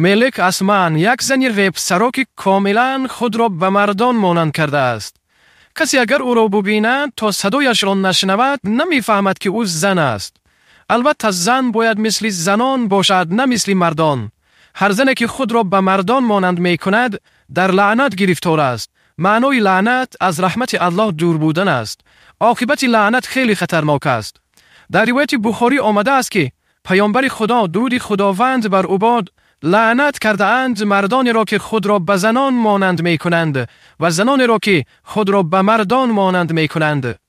ملک اسمن یک زن ریپسرک کاملا خود را به مردان مانند کرده است. کسی اگر او را ببیند تا صدایش را نشنود نمیفهمد که او زن است. البته زن باید مثل زنان باشد، نه مثل مردان. هر زنی که خود را به مردان مانند می کند در لعنت گرفتار است. معنای لعنت از رحمت الله دور بودن است. عاقبت لعنت خیلی خطرناک است. در روایت بخاری آمده است که پیامبر خدا درود خداوند بر او باد لعنت کرده اند مردانی را که خود را به زنان مانند می کنند و زنانی را که خود را به مردان مانند می کنند.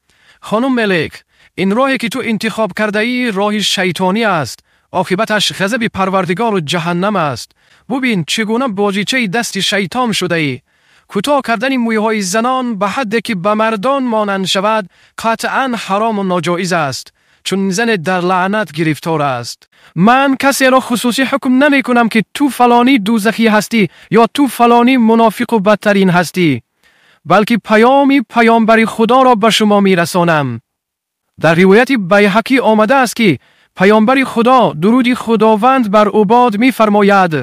خانم ملک، این راهی که تو انتخاب کرده ای راه شیطانی است. عاقبتش غضب پروردگار و جهنم است. ببین چگونه بازیچه دست شیطان شده ای. کوتاه کردن مویهای زنان به حدی که به مردان مانند شود قطعا حرام و ناجایز است، چون زن در لعنت گرفتار است. من کسی را خصوصی حکم نمی کنم که تو فلانی دوزخی هستی یا تو فلانی منافق و بدترین هستی، بلکه پیامبر خدا را به شما می رسانم. در روایت بیهقی آمده است که پیامبر خدا درود خداوند بر او باد می فرماید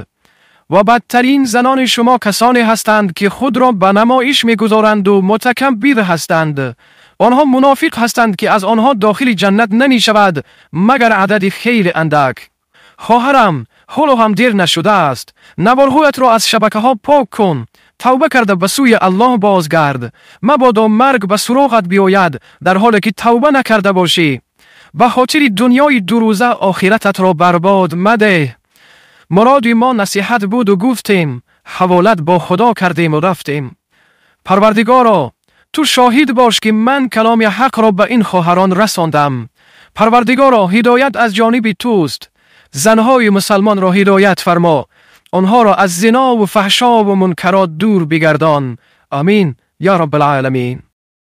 و بدترین زنان شما کسانی هستند که خود را به نمایش می گذارند و متکبر هستند. آنها منافق هستند که از آنها داخل جنت نمی شود مگر عدد خیلی اندک. خواهرم، حالا هم دیر نشده است. نوارهایت را از شبکه ها پاک کن. توبه کرده به سوی الله بازگرد. مبادا مرگ به سراغت بیاید در حالی که توبه نکرده باشی. به خاطر دنیای دو روزه آخرتت را برباد مده. مراد ما نصیحت بود و گفتیم، حوالت با خدا کردیم و رفتیم. پروردگارا، تو شاهد باش که من کلام حق را به این خواهران رساندم. پروردگارا، هدایت از جانب توست. زنهای مسلمان را هدایت فرما. آنها را از زنا و فحشا و منکرات دور بگردان. آمین یا رب العالمین.